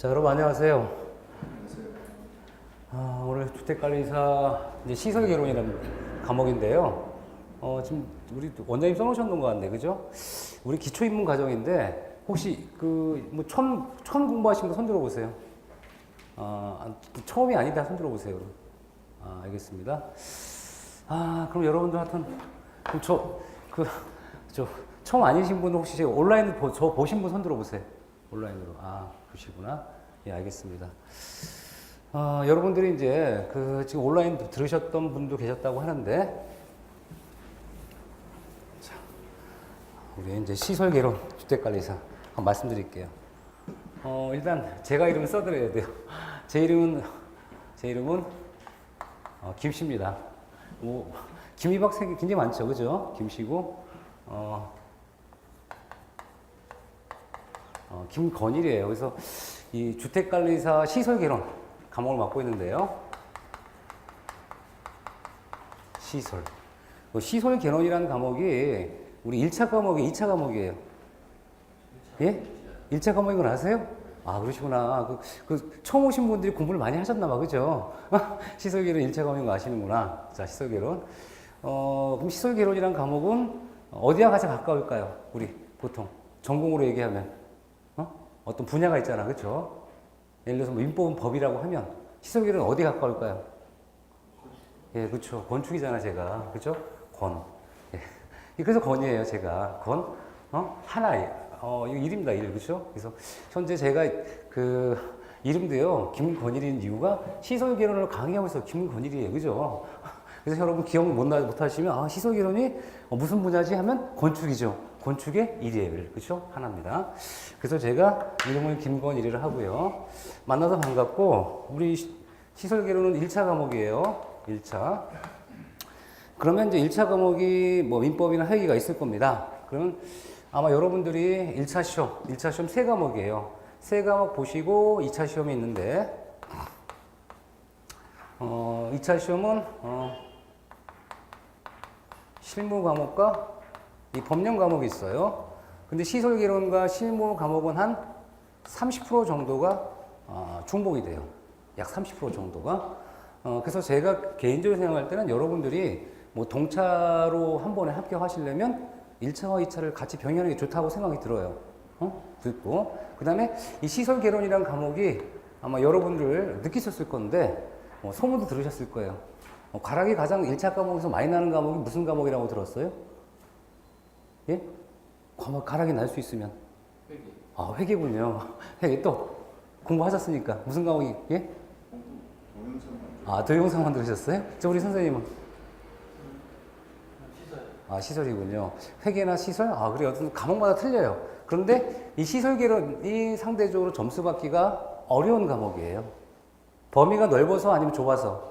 자, 여러분 안녕하세요. 오늘 주택관리사 이제 시설개론이라는 과목인데요. 지금 우리 원장님 써놓으셨는 것 같네, 그죠? 우리 기초입문 과정인데 혹시 뭐 처음 공부하신 분 손 들어보세요. 처음이 아니다 손 들어보세요. 알겠습니다. 그럼 여러분들 하여튼 그럼 저 처음 아니신 분 혹시 온라인으로 저 보신 분 손 들어보세요. 온라인으로. 그러시구나. 예, 알겠습니다. 여러분들이 이제 지금 온라인 들으셨던 분도 계셨다고 하는데, 자, 우리 이제 시설개론 주택관리사 한번 말씀드릴게요. 일단 제가 이름을 써드려야 돼요. 제 이름은 김씨입니다. 뭐 김이박색이 굉장히 많죠, 그죠? 김씨고, 김건일이에요. 그래서 이 주택관리사 시설개론 과목을 맡고 있는데요. 시설개론이라는 과목이 우리 1차 과목이 2차 과목이에요. 예? 1차 과목인 걸 아세요? 그러시구나. 처음 오신 분들이 공부를 많이 하셨나봐, 그죠? 시설개론 1차 과목인 거 아시는구나. 자, 시설개론. 그럼 시설개론이라는 과목은 어디와 가장 가까울까요? 우리 보통 전공으로 얘기하면. 어떤 분야가 있잖아, 그렇죠? 예를 들어서 뭐 민법은 법이라고 하면 시설개론은 어디 가까울까요? 예, 그렇죠. 건축이잖아, 제가, 그렇죠? 건. 예. 그래서 건이에요, 제가. 건, 하나예요. 이거 일입니다, 일, 그렇죠? 그래서 현재 제가 이름도요, 김건일인 이유가 시설개론을 강의하고 있어 김건일이에요, 그죠? 그래서 여러분 기억 못 하시면 시설개론이 무슨 분야지 하면 건축이죠. 건축의 일이에요. 그렇죠? 하나입니다. 그래서 제가 이름은 김건일이를 하고요. 만나서 반갑고 우리 시설개론은 1차 과목이에요. 1차. 그러면 이제 1차 과목이 뭐 민법이나 회계가 있을 겁니다. 그러면 아마 여러분들이 1차 시험 3과목이에요. 3과목 보시고 2차 시험이 있는데 2차 시험은 실무 과목과 이 법령 과목이 있어요. 근데 시설개론과 실무 과목은 한 30% 정도가 중복이 돼요. 약 30% 정도가. 그래서 제가 개인적으로 생각할 때는 여러분들이 뭐 동차로 한 번에 합격하시려면 1차와 2차를 같이 병행하는 게 좋다고 생각이 들어요. 듣고. 그 다음에 이 시설개론이라는 과목이 아마 여러분들 느끼셨을 건데, 소문도 들으셨을 거예요. 과락이 가장 1차 과목에서 많이 나는 과목이 무슨 과목이라고 들었어요? 예? 과락이 날 수 있으면? 회계. 회계군요. 회계 또 공부하셨으니까. 무슨 과목이, 예? 동영상만 들으셨어요? 우리 선생님은? 시설. 시설이군요. 회계나 시설? 그래요. 어떤 과목마다 틀려요. 그런데 이 시설개론이 상대적으로 점수 받기가 어려운 과목이에요. 범위가 넓어서 아니면 좁아서?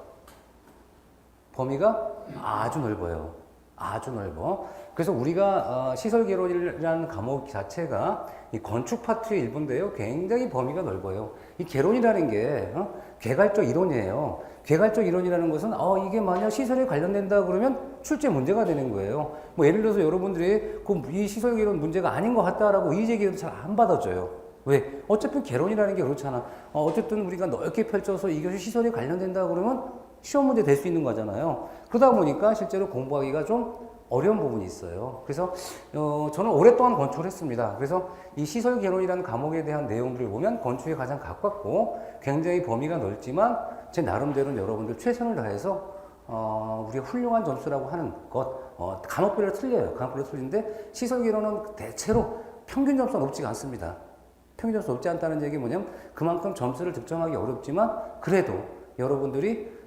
범위가 아주 넓어요. 아주 넓어. 그래서 우리가 시설개론이라는 과목 자체가 이 건축 파트의 일부인데요. 굉장히 범위가 넓어요. 이 개론이라는 게 개괄적 이론이에요. 개괄적 이론이라는 것은 이게 만약 시설에 관련된다 그러면 출제 문제가 되는 거예요. 뭐 예를 들어서 여러분들이 이 시설개론 문제가 아닌 것 같다라고 이의제기도 잘 안 받아줘요. 왜? 어차피 개론이라는 게 그렇잖아. 어쨌든 우리가 넓게 펼쳐서 이것이 시설에 관련된다 그러면 시험 문제 될 수 있는 거잖아요. 그러다 보니까 실제로 공부하기가 좀 어려운 부분이 있어요. 그래서 저는 오랫동안 건축을 했습니다. 그래서 이 시설개론이라는 과목에 대한 내용들을 보면 건축에 가장 가깝고 굉장히 범위가 넓지만 제 나름대로는 여러분들 최선을 다해서 우리가 훌륭한 점수라고 하는 것, 과목별로 틀려요. 과목별로 틀린데 시설개론은 대체로 평균 점수가 높지가 않습니다. 평균 점수 높지 않다는 얘기 뭐냐면 그만큼 점수를 득점하기 어렵지만 그래도 여러분들이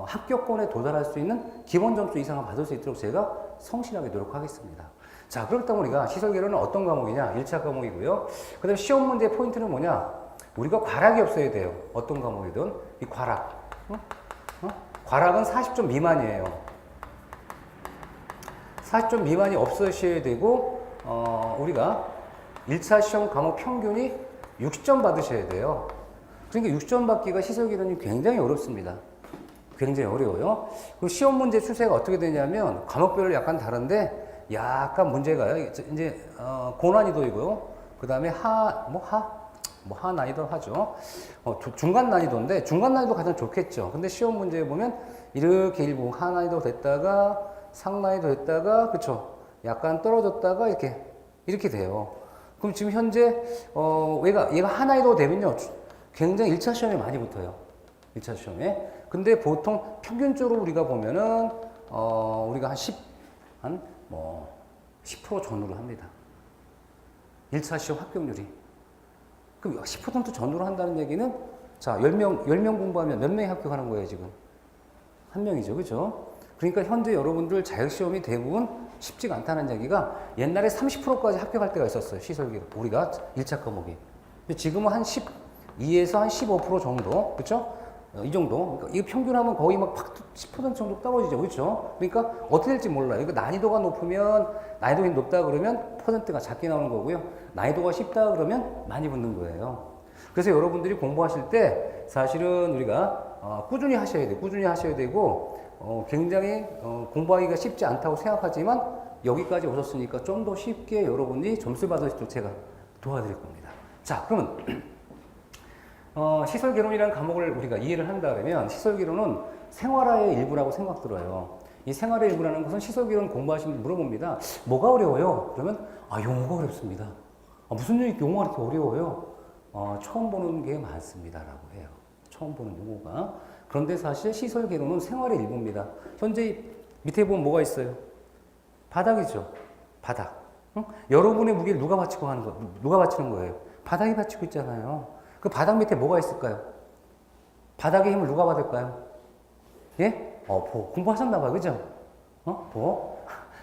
합격권에 도달할 수 있는 기본 점수 이상을 받을 수 있도록 제가 성실하게 노력하겠습니다. 자, 그렇다면 우리가 시설개론은 어떤 과목이냐? 1차 과목이고요. 그 다음에 시험 문제의 포인트는 뭐냐? 우리가 과락이 없어야 돼요. 어떤 과목이든. 이 과락. 과락은 40점 미만이에요. 40점 미만이 없으셔야 되고, 우리가 1차 시험 과목 평균이 60점 받으셔야 돼요. 그러니까 60점 받기가 시설개론이 굉장히 어렵습니다. 굉장히 어려워요. 그리고 시험 문제 추세가 어떻게 되냐면 과목별로 약간 다른데 약간 문제가요. 이제 고난이도이고요. 그 다음에 뭐 하 난이도 하죠. 중간 난이도인데 중간 난이도 가장 좋겠죠. 근데 시험 문제에 보면 이렇게 일부 하 난이도 됐다가 상 난이도 됐다가 그쵸? 약간 떨어졌다가 이렇게 돼요. 그럼 지금 현재 얘가 하 난이도 되면요 굉장히 1차 시험에 많이 붙어요. 1차 시험에. 근데 보통 평균적으로 우리가 보면은 우리가 한10% 전후로 합니다. 1차 시험 합격률이. 그럼 10% 전후로 한다는 얘기는 자, 10명 공부하면 몇 명이 합격하는 거예요, 지금? 한 명이죠. 그죠? 그러니까 현재 여러분들 자격시험이 대부분 쉽지가 않다는 얘기가 옛날에 30%까지 합격할 때가 있었어요. 시설기록. 우리가 1차 과목이. 근데 지금은 한 12에서 한 15% 정도. 그쵸? 이 정도. 그러니까 이거 평균하면 거의 막 10% 정도 떨어지죠. 그렇죠? 그러니까 어떻게 될지 몰라요. 이거 난이도가 높다 그러면 퍼센트가 작게 나오는 거고요. 난이도가 쉽다 그러면 많이 붙는 거예요. 그래서 여러분들이 공부하실 때 사실은 우리가 꾸준히 하셔야 돼요. 꾸준히 하셔야 되고 굉장히 공부하기가 쉽지 않다고 생각하지만 여기까지 오셨으니까 좀 더 쉽게 여러분이 점수 받을 수 있도록 제가 도와드릴 겁니다. 자, 그러면 시설개론이라는 과목을 우리가 이해를 한다 그러면 시설개론은 생활화의 일부라고 생각 들어요. 이 생활의 일부라는 것은 시설개론 공부하시는 분 물어봅니다. 뭐가 어려워요? 그러면 용어가 어렵습니다. 무슨 용어가 이렇게 어려워요? 처음 보는 게 많습니다 라고 해요. 처음 보는 용어가. 그런데 사실 시설개론은 생활의 일부입니다. 현재 밑에 보면 뭐가 있어요? 바닥이죠. 바닥. 응? 여러분의 무게를 누가 받치는 거예요? 바닥이 받치고 있잖아요. 그 바닥 밑에 뭐가 있을까요? 바닥의 힘을 누가 받을까요? 예? 공부하셨나봐요. 그죠?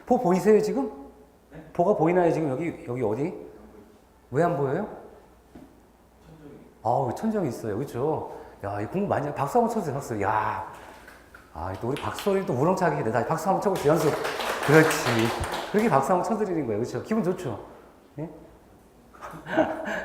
보 보이세요, 지금? 네? 보가 보이나요, 지금? 여기 어디? 왜 안 보여요? 천정이 있어요. 그죠? 야, 이 공부 많이, 박수 한번 쳐주세요, 박수. 야. 또 우리 박소리 또 우렁차게 해. 나 박수 한번 쳐보세요, 연습. 그렇지. 그렇게 박수 한번 쳐드리는 거예요. 그죠? 기분 좋죠? 예?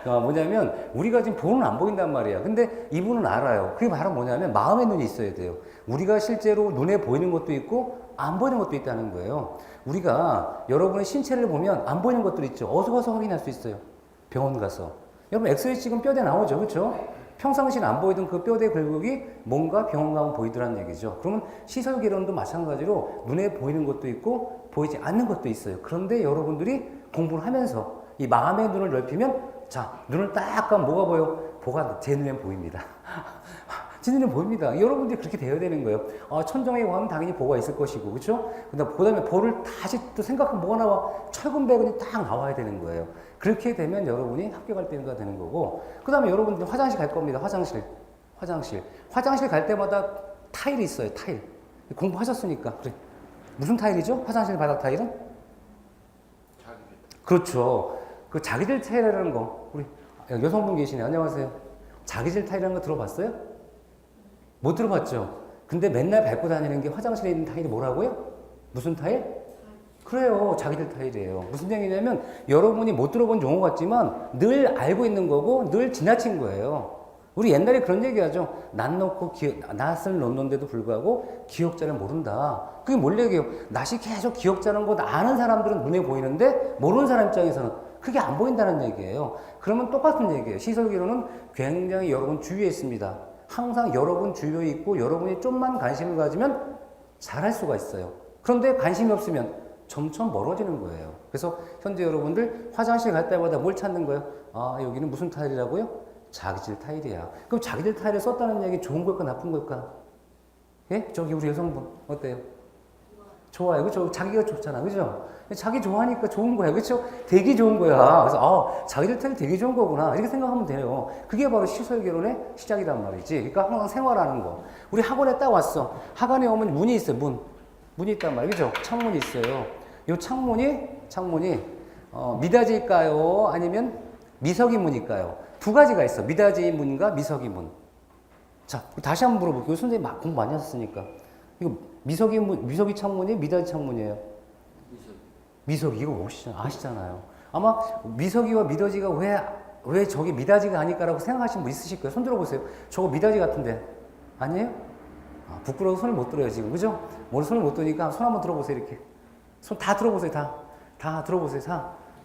뭐냐면 우리가 지금 보는 안 보인단 말이야. 근데 이분은 알아요. 그게 바로 뭐냐면 마음의 눈이 있어야 돼요. 우리가 실제로 눈에 보이는 것도 있고 안 보이는 것도 있다는 거예요. 우리가 여러분의 신체를 보면 안 보이는 것들 있죠. 어서 가서 확인할 수 있어요. 병원 가서. 여러분 엑스레이 찍으면 뼈대 나오죠. 그렇죠? 평상시는 안 보이던 그 뼈대 굴곡이 뭔가 병원 가면 보이더라는 얘기죠. 그러면 시설개론도 마찬가지로 눈에 보이는 것도 있고 보이지 않는 것도 있어요. 그런데 여러분들이 공부를 하면서 이 마음의 눈을 넓히면 자, 눈을 딱 감으면 뭐가 보여? 보가 제 눈엔 보입니다. 제 눈엔 보입니다. 여러분들이 그렇게 되어야 되는 거예요. 천정에 가면 당연히 보가 있을 것이고, 그렇죠? 근데 그 다음에 보를 다시 또 생각하면 뭐가 나와? 철근배근이 딱 나와야 되는 거예요. 그렇게 되면 여러분이 합격할 때가 되는 거고, 그 다음에 여러분들 화장실 갈 겁니다. 화장실 갈 때마다 타일이 있어요. 타일. 공부하셨으니까. 그래. 무슨 타일이죠? 화장실 바닥 타일은? 그렇죠. 그 자기들 타일이라는 거, 우리 여성분 계시네. 안녕하세요. 자기들 타일이라는 거 들어봤어요? 못 들어봤죠? 근데 맨날 밟고 다니는 게 화장실에 있는 타일이 뭐라고요? 무슨 타일? 그래요. 자기들 타일이에요. 무슨 얘기냐면 여러분이 못 들어본 용어 같지만 늘 알고 있는 거고 늘 지나친 거예요. 우리 옛날에 그런 얘기 하죠. 낯을 놓는데도 불구하고 기억자를 모른다. 그게 뭔 얘기예요? 낯이 계속 기억자는 것 아는 사람들은 눈에 보이는데 모르는 사람 입장에서는 그게 안 보인다는 얘기예요. 그러면 똑같은 얘기예요. 시설개론은 굉장히 여러분 주위에 있습니다. 항상 여러분 주위에 있고 여러분이 좀만 관심을 가지면 잘할 수가 있어요. 그런데 관심이 없으면 점점 멀어지는 거예요. 그래서 현재 여러분들 화장실 갈 때마다 뭘 찾는 거예요? 여기는 무슨 타일이라고요? 자기질 타일이야. 그럼 자기들 타일을 썼다는 얘기 좋은 걸까 나쁜 걸까? 예? 저기 우리 여성분 어때요? 좋아요. 그죠? 자기가 좋잖아. 그죠? 자기 좋아하니까 좋은 거야. 그렇죠? 되게 좋은 거야. 그래서 자기들 타일 되게 좋은 거구나. 이렇게 생각하면 돼요. 그게 바로 시설개론의 시작이란 말이지. 그러니까 항상 생활하는 거. 우리 학원에 딱 왔어. 학원에 오면 문이 있어요. 문이 있단 말이죠. 그죠? 창문이 있어요. 이 창문이 미닫이일까요? 아니면 미석이 문일까요? 두 가지가 있어. 미닫이 문과 미석이 문. 자, 다시 한번 물어볼게요. 선생님 공부 많이 하셨으니까. 이거 미석이 창문이 미닫이 창문이에요? 미석이 이거 아시잖아요. 아마 미석이와 미닫이가 왜 저기 미닫이가 아닐까라고 생각하시는 분 있으실 거예요. 손 들어보세요. 저거 미닫이 같은데 아니에요? 부끄러워서 손을 못 들어요 지금. 그죠? 손을 못 드니까 손 한번 들어보세요. 이렇게 손 다 들어보세요. 다 들어보세요.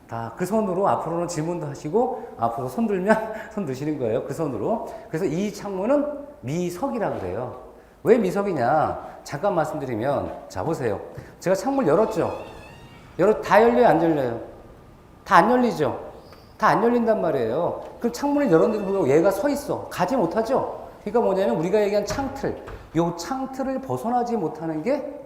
다 그 손으로 앞으로는 질문도 하시고 앞으로 손 들면 손 드시는 거예요. 그 손으로. 그래서 이 창문은 미석이라 그래요. 왜 미석이냐? 잠깐 말씀드리면 자 보세요. 제가 창문을 열었죠. 다 열려요, 안 열려요? 다 안 열리죠. 다 안 열린단 말이에요. 그럼 창문을 열었는데도 불구하고 얘가 서 있어. 가지 못하죠. 그러니까 뭐냐면 우리가 얘기한 창틀, 요 창틀을 벗어나지 못하는 게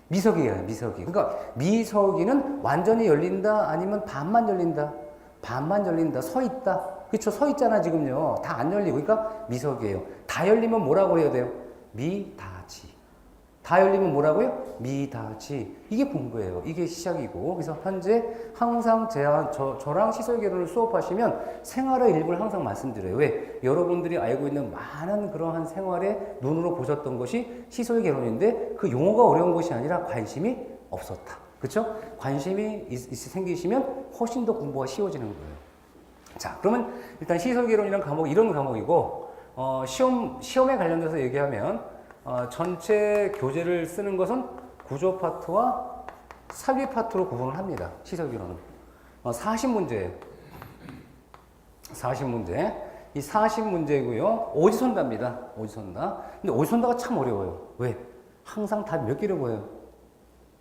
미석이에요, 미석이. 그러니까 미석이는 완전히 열린다, 아니면 반만 열린다, 반만 열린다, 서 있다. 그렇죠, 서 있잖아 지금요. 다 안 열리고, 그러니까 미석이에요. 다 열리면 뭐라고 해야 돼요? 미다지. 다 열리면 뭐라고요? 미다지. 이게 공부예요. 이게 시작이고. 그래서 현재 항상 저랑 시설개론을 수업하시면 생활의 일부를 항상 말씀드려요. 왜? 여러분들이 알고 있는 많은 그러한 생활의 눈으로 보셨던 것이 시설개론인데 그 용어가 어려운 것이 아니라 관심이 없었다. 그렇죠? 관심이 생기시면 훨씬 더 공부가 쉬워지는 거예요. 자, 그러면 일단 시설개론이라는 과목 이런 과목이고 시험에 관련돼서 얘기하면 전체 교재를 쓰는 것은 구조 파트와 설비 파트로 구분을 합니다. 시설개론은 40문제예요. 40문제. 이 40문제고요. 오지선다입니다. 오지선다. 근데 오지선다가 참 어려워요. 왜? 항상 답이 몇 개를 보여요?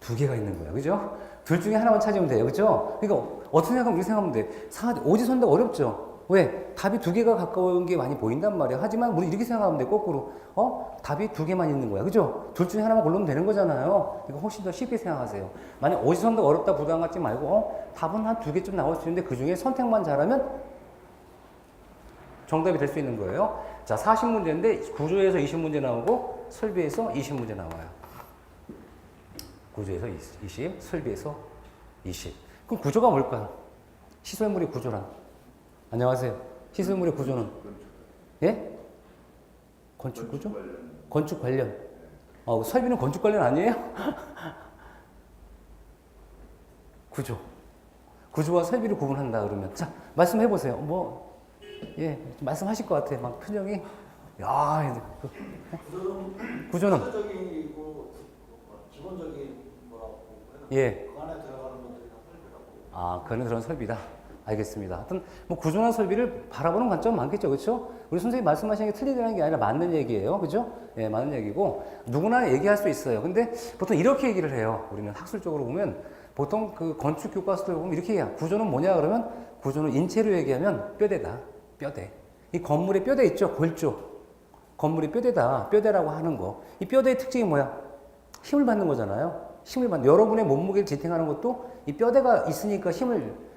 2개가 있는 거예요. 그죠? 둘 중에 하나만 찾으면 돼요. 그죠? 그러니까 어떻게 생각하면 이렇게 생각하면 돼. 오지선다 어렵죠? 왜? 답이 2개가 가까운 게 많이 보인단 말이야. 하지만 우리 이렇게 생각하면 돼. 거꾸로. 답이 2개만 있는 거야. 그죠? 둘 중에 하나만 고르면 되는 거잖아요. 이거 훨씬 더 쉽게 생각하세요. 만약 오지선다 어렵다 부담 갖지 말고 답은 한 2개쯤 나올 수 있는데 그 중에 선택만 잘하면 정답이 될 수 있는 거예요. 자, 40문제인데 구조에서 20문제 나오고 설비에서 20문제 나와요. 구조에서 20, 설비에서 20. 그럼 구조가 뭘까요? 시설물의 구조란. 안녕하세요. 시설물의 구조는? 예? 건축 구조? 건축 관련. 설비는 건축 관련 아니에요? 구조. 구조와 설비를 구분한다 그러면. 자, 말씀해 보세요. 말씀하실 것 같아요. 막 표정이. 야, 구조는 구조적이고 기본적인 뭐라고 예. 그 안에 들어가는 것들이 다 설비라고. 그 안에 들어간 설비다. 알겠습니다. 하여튼 구조나 설비를 바라보는 관점 많겠죠, 그렇죠? 우리 선생님 말씀하시는 게 틀리다는 게 아니라 맞는 얘기예요, 그죠? 예, 맞는 얘기고 누구나 얘기할 수 있어요. 근데 보통 이렇게 얘기를 해요. 우리는 학술적으로 보면 보통 그 건축 교과서들 보면 이렇게 얘기해요. 구조는 뭐냐 그러면 구조는 인체로 얘기하면 뼈대다, 뼈대. 이 건물에 뼈대 있죠, 골조. 건물이 뼈대다, 뼈대라고 하는 거. 이 뼈대의 특징이 뭐야? 힘을 받는 거잖아요. 힘을 받는. 여러분의 몸무게를 지탱하는 것도 이 뼈대가 있으니까 힘을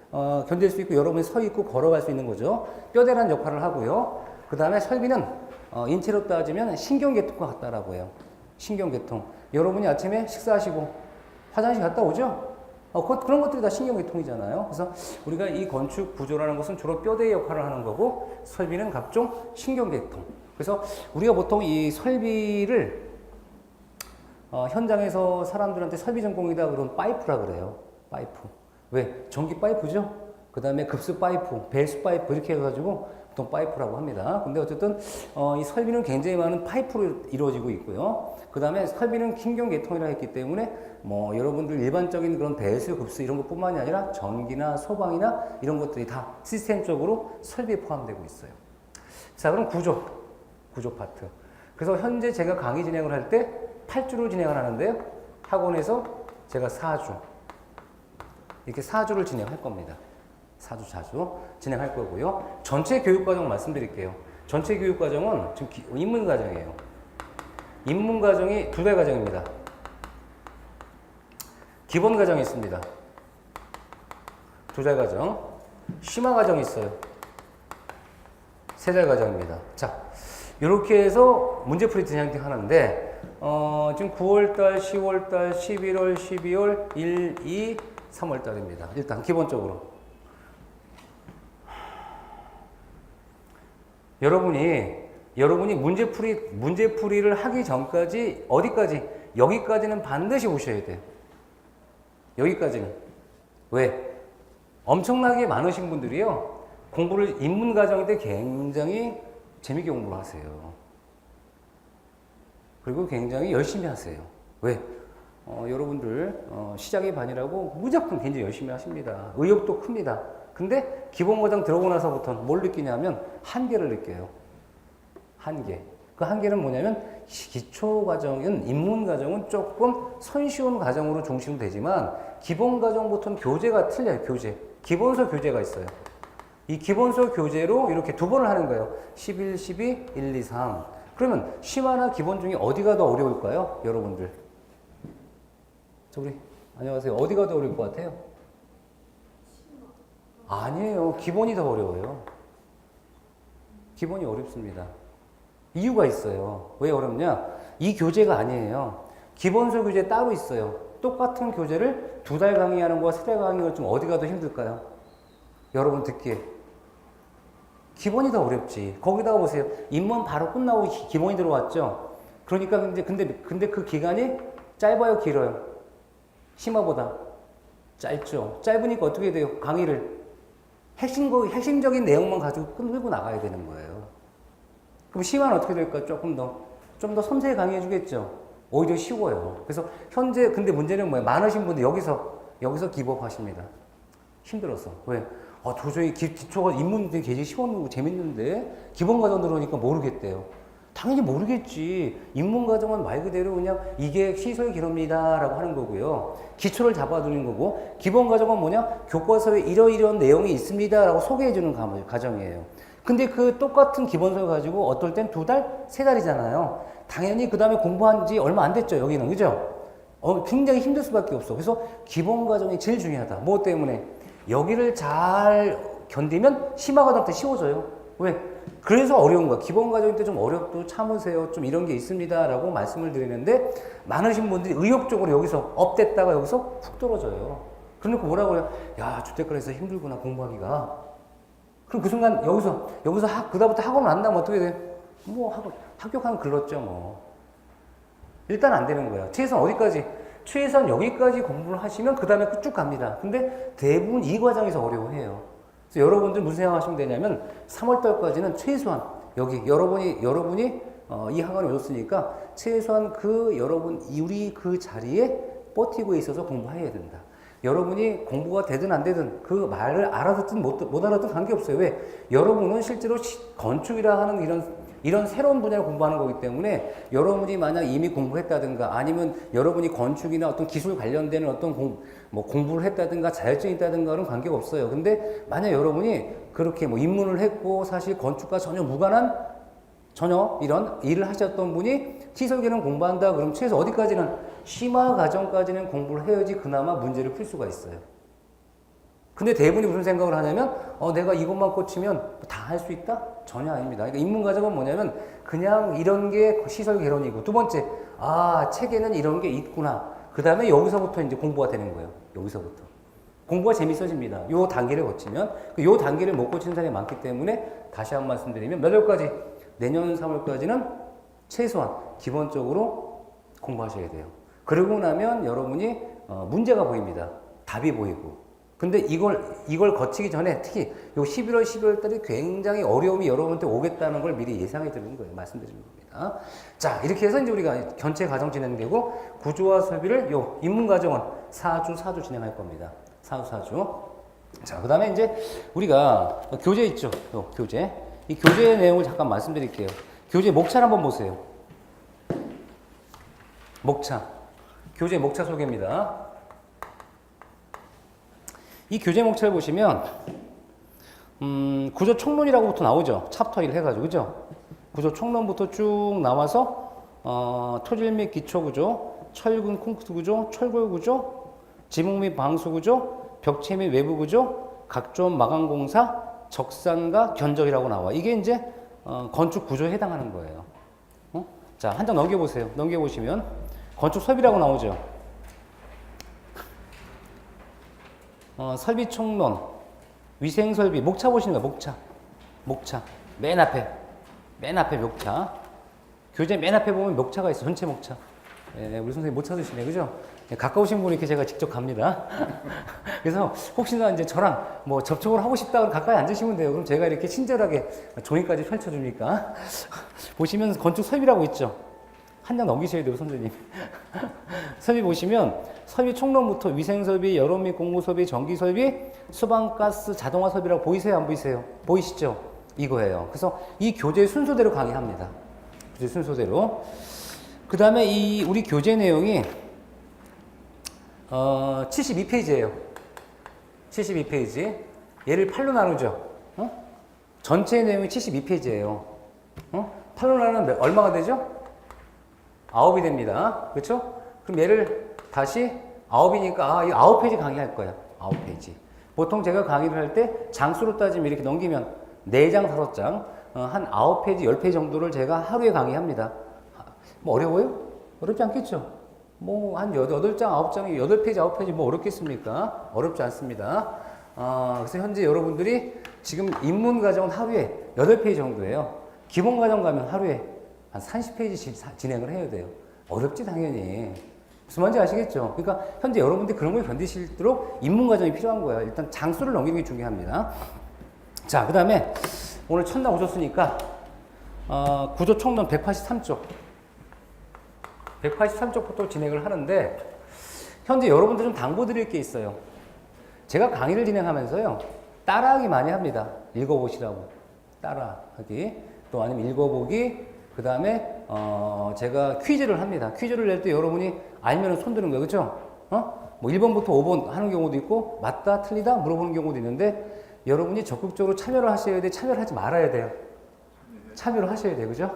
견딜 수 있고 여러분이 서 있고 걸어갈 수 있는 거죠. 뼈대라는 역할을 하고요. 그 다음에 설비는 인체로 따지면 신경계통과 같다라고 해요. 신경계통. 여러분이 아침에 식사하시고 화장실 갔다 오죠? 그런 것들이 다 신경계통이잖아요. 그래서 우리가 이 건축 구조라는 것은 주로 뼈대의 역할을 하는 거고 설비는 각종 신경계통. 그래서 우리가 보통 이 설비를 현장에서 사람들한테 설비 전공이다 그러면 파이프라 그래요. 파이프. 왜? 전기 파이프죠? 그 다음에 급수 파이프, 배수 파이프 이렇게 해가지고 보통 파이프라고 합니다. 근데 어쨌든 이 설비는 굉장히 많은 파이프로 이루어지고 있고요. 그 다음에 설비는 신경계통이라 했기 때문에 여러분들 일반적인 그런 배수, 급수 이런 것뿐만이 아니라 전기나 소방이나 이런 것들이 다 시스템적으로 설비에 포함되고 있어요. 자, 그럼 구조 파트. 그래서 현재 제가 강의 진행을 할 때 8주를 진행을 하는데요. 학원에서 제가 4주. 이렇게 4주를 진행할 겁니다. 4주 자주 진행할 거고요. 전체 교육과정 말씀드릴게요. 전체 교육과정은 지금 입문과정이에요. 입문과정이 2달 과정입니다. 기본과정이 있습니다. 2달 과정. 심화과정이 있어요. 3달 과정입니다. 자, 이렇게 해서 문제풀이 진행하는데 지금 9월달, 10월달, 11월, 12월, 1, 2, 3월달입니다. 일단 기본적으로 여러분이 문제풀이를 하기 전까지 어디까지? 여기까지는 반드시 오셔야 돼요. 여기까지는. 왜? 엄청나게 많으신 분들이요. 공부를 입문 과정 때 굉장히 재밌게 공부를 하세요. 그리고 굉장히 열심히 하세요. 왜? 여러분들 시작의 반이라고 무조건 굉장히 열심히 하십니다. 의욕도 큽니다. 근데 기본과정 들어오고 나서부터는 뭘 느끼냐면 한계를 느껴요. 한계. 그 한계는 뭐냐면 기초과정은 입문과정은 조금 손쉬운 과정으로 중심되지만 기본과정부터는 교재가 틀려요. 교재. 기본서 교재가 있어요. 이 기본서 교재로 이렇게 두 번을 하는 거예요. 11, 12, 1, 2, 3. 그러면 심화나 기본 중에 어디가 더 어려울까요? 여러분들. 우리 안녕하세요. 어디가 더 어려울 것 같아요? 아니에요. 기본이 더 어려워요. 기본이 어렵습니다. 이유가 있어요. 왜 어렵냐? 이 교재가 아니에요. 기본서 교재 따로 있어요. 똑같은 교재를 2달 강의하는 거와 3달 강의가 좀 어디가 더 힘들까요? 여러분 듣기에. 기본이 더 어렵지. 거기다가 보세요. 입문 바로 끝나고 기본이 들어왔죠? 그러니까 근데 그 기간이 짧아요, 길어요? 심화보다 짧죠. 짧으니까 어떻게 돼요? 강의를 핵심적인 내용만 가지고 끌고 나가야 되는 거예요. 그럼 심화는 어떻게 될까? 좀 더 섬세히 강의해 주겠죠. 오히려 쉬워요. 그래서 현재 근데 문제는 뭐예요? 많으신 분들 여기서 기법하십니다. 힘들어서. 왜? 도저히 기초가 입문인데 굉장히 쉬웠고 재밌는데 기본 과정 들어오니까 모르겠대요. 당연히 모르겠지. 입문 과정은 말 그대로 그냥 이게 시설 개론입니다라고 하는 거고요. 기초를 잡아두는 거고 기본 과정은 뭐냐? 교과서에 이러이러한 내용이 있습니다라고 소개해주는 과정이에요. 근데 그 똑같은 기본서 가지고 어떨 땐 2달, 3달이잖아요. 당연히 그 다음에 공부한 지 얼마 안 됐죠. 여기는. 그죠? 굉장히 힘들 수밖에 없어. 그래서 기본 과정이 제일 중요하다. 뭐 때문에? 여기를 잘 견디면 심화 과정 때 쉬워져요. 왜? 그래서 어려운 거야. 기본 과정 때 좀 어렵도 참으세요. 좀 이런 게 있습니다. 라고 말씀을 드리는데 많으신 분들이 의욕적으로 여기서 업됐다가 여기서 푹 떨어져요. 그러니까 뭐라고 해요? 야, 주택가에서 힘들구나, 공부하기가. 그럼 그 순간 여기서 그다음부터 학원을 안 나면 어떻게 돼? 뭐 합격하면 글렀죠, 뭐. 일단 안 되는 거야. 최소한 어디까지? 최소한 여기까지 공부를 하시면 그 다음에 쭉 갑니다. 근데 대부분 이 과정에서 어려워해요. 그래서 여러분들 무슨 생각하시면 되냐면 3월달까지는 최소한 여기 여러분이 이 학원에 오셨으니까 최소한 우리 그 자리에 버티고 있어서 공부해야 된다. 여러분이 공부가 되든 안 되든 그 말을 알아듣든 못 알아듣든 관계없어요. 왜? 여러분은 실제로 건축이라 하는 이런 새로운 분야를 공부하는 거기 때문에 여러분이 만약 이미 공부했다든가 아니면 여러분이 건축이나 어떤 기술 관련되는 어떤 공부를 했다든가 자격증이 있다든가는 관계가 없어요. 근데 만약 여러분이 그렇게 입문을 했고 사실 건축과 전혀 무관한 이런 일을 하셨던 분이 시설계는 공부한다 그럼 최소 어디까지는 심화 과정까지는 공부를 해야지 그나마 문제를 풀 수가 있어요. 근데 대부분이 무슨 생각을 하냐면 내가 이것만 꽂히면 다 할 수 있다? 전혀 아닙니다. 그러니까 입문 과정은 뭐냐면 그냥 이런 게 시설 개론이고 두 번째 책에는 이런 게 있구나. 그 다음에 여기서부터 이제 공부가 되는 거예요. 여기서부터. 공부가 재밌어집니다. 요 단계를 거치면 요 단계를 못 거치는 사람이 많기 때문에 다시 한 번 말씀드리면 몇 월까지? 내년 3월까지는 최소한 기본적으로 공부하셔야 돼요. 그러고 나면 여러분이 문제가 보입니다. 답이 보이고. 근데 이걸 거치기 전에 특히 요 11월, 12월 달이 굉장히 어려움이 여러분한테 오겠다는 걸 미리 예상해 드리는 거예요. 말씀드리는 겁니다. 자, 이렇게 해서 이제 우리가 전체 과정 진행되고 구조와 설비를 요 입문 과정은 4주 진행할 겁니다. 4주. 자, 그 다음에 이제 우리가 교재 있죠. 요 교재. 이 교재의 내용을 잠깐 말씀드릴게요. 교재 목차를 한번 보세요. 목차. 교재 목차 소개입니다. 이 교재 목차를 보시면 구조 총론이라고부터 나오죠. 챕터 1 해가지고 그죠? 구조 총론부터 쭉 나와서 토질 및 기초 구조, 철근 콘크리트 구조, 철골 구조, 지붕 및 방수 구조, 벽체 및 외부 구조, 각종 마감 공사, 적산과 견적이라고 나와. 이게 이제 건축 구조에 해당하는 거예요. 자, 한 장 넘겨보세요. 넘겨보시면 건축 설비라고 나오죠. 설비 총론, 위생 설비, 목차 보시는 거예요. 목차. 맨 앞에 목차. 교재 맨 앞에 보면 목차가 있어. 전체 목차. 네, 우리 선생님 못 찾으시네. 그죠? 네, 가까우신 분이 제가 직접 갑니다. 그래서 혹시나 이제 저랑 접촉을 하고 싶다면 가까이 앉으시면 돼요. 그럼 제가 이렇게 친절하게 종이까지 펼쳐주니까. 보시면 건축 설비라고 있죠. 한 장 넘기셔야 돼요, 선생님. 설비 보시면 설비 총론부터 위생설비, 여론 및 공무설비, 전기설비, 수방가스, 자동화 설비라고 보이세요? 안 보이세요? 보이시죠? 이거예요. 그래서 이 교재 순서대로 강의합니다. 교재 순서대로. 그 다음에 이 우리 교재 내용이 72페이지예요. 72페이지. 얘를 8로 나누죠. 전체 내용이 72페이지예요. 8로 나누면 얼마가 되죠? 9이 됩니다. 그렇죠? 그럼 얘를 다시 9이니까 이 9페이지 강의할 거야. 9페이지. 보통 제가 강의를 할 때 장수로 따지면 이렇게 넘기면 4장, 5장, 한 9페이지, 10페이지 정도를 제가 하루에 강의합니다. 뭐 어려워요? 어렵지 않겠죠? 뭐 한 8장, 9장이 8페이지, 9페이지 뭐 어렵겠습니까? 어렵지 않습니다. 그래서 현재 여러분들이 지금 입문과정은 하루에 8페이지 정도예요. 기본과정 가면 하루에 한 30페이지 진행을 해야 돼요. 어렵지 당연히. 무슨 말인지 아시겠죠? 그러니까 현재 여러분들이 그런 걸 견디실도록 입문과정이 필요한 거예요. 일단 장수를 넘기는 게 중요합니다. 자, 그 다음에 오늘 첫날 오셨으니까 구조 총론 183쪽 183쪽부터 진행을 하는데 현재 여러분들 좀 당부드릴 게 있어요. 제가 강의를 진행하면서요. 따라하기 많이 합니다. 읽어보시라고. 따라하기. 또 아니면 읽어보기. 그 다음에 제가 퀴즈를 합니다. 퀴즈를 낼 때 여러분이 알면 손 드는 거예요. 그렇죠? 뭐 1번부터 5번 하는 경우도 있고 맞다 틀리다 물어보는 경우도 있는데 여러분이 적극적으로 참여를 하셔야 돼. 참여를 하지 말아야 돼요. 참여를 하셔야 돼요. 그죠?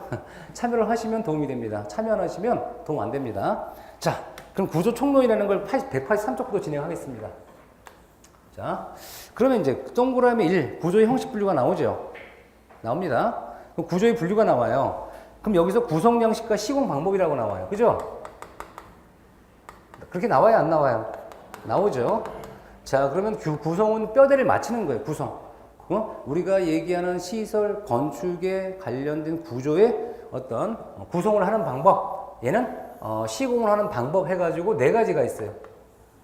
참여를 하시면 도움이 됩니다. 참여 안 하시면 도움 안 됩니다. 자, 그럼 구조 총론이라는 걸 183쪽부터 진행하겠습니다. 자, 그러면 이제 동그라미 1 구조의 형식 분류가 나오죠. 나옵니다. 그럼 구조의 분류가 나와요. 그럼 여기서 구성 양식과 시공 방법이라고 나와요. 그죠? 그렇게 나와요? 안 나와요? 나오죠. 자, 그러면 구성은 뼈대를 맞추는 거예요. 구성. 우리가 얘기하는 시설, 건축에 관련된 구조의 어떤 구성을 하는 방법. 얘는 시공을 하는 방법 해가지고 4가지가 있어요.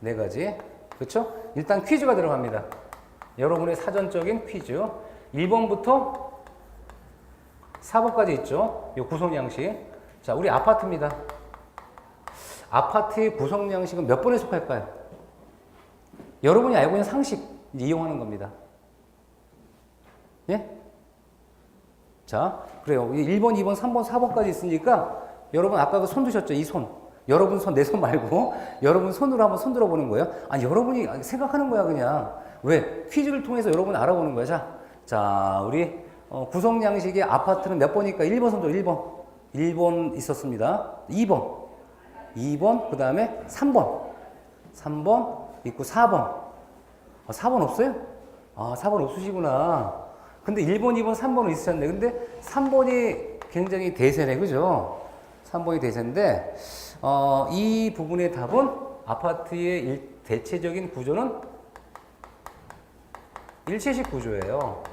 4가지. 그렇죠? 일단 퀴즈가 들어갑니다. 여러분의 사전적인 퀴즈. 1번부터 4번까지 있죠. 이 구성 양식. 자, 우리 아파트입니다. 아파트의 구성 양식은 몇 번에 속할까요? 여러분이 알고 있는 상식 이용하는 겁니다. 예? 자, 그래요. 1번, 2번, 3번, 4번까지 있으니까 여러분 아까 그 손 드셨죠? 이 손. 여러분 손, 내 손 말고 여러분 손으로 한번 손 들어보는 거예요. 아니, 여러분이 생각하는 거야, 그냥. 왜? 퀴즈를 통해서 여러분 알아보는 거야. 자, 우리 구성 양식의 아파트는 몇 번일까? 1번 손 들어, 1번. 1번 있었습니다. 2번, 그 다음에 3번 있고 4번. 4번 없어요? 4번 없으시구나. 근데 1번, 2번, 3번은 있으셨네. 근데 3번이 굉장히 대세네, 그죠? 3번이 대세인데, 이 부분의 답은 아파트의 대체적인 구조는 일체식 구조예요.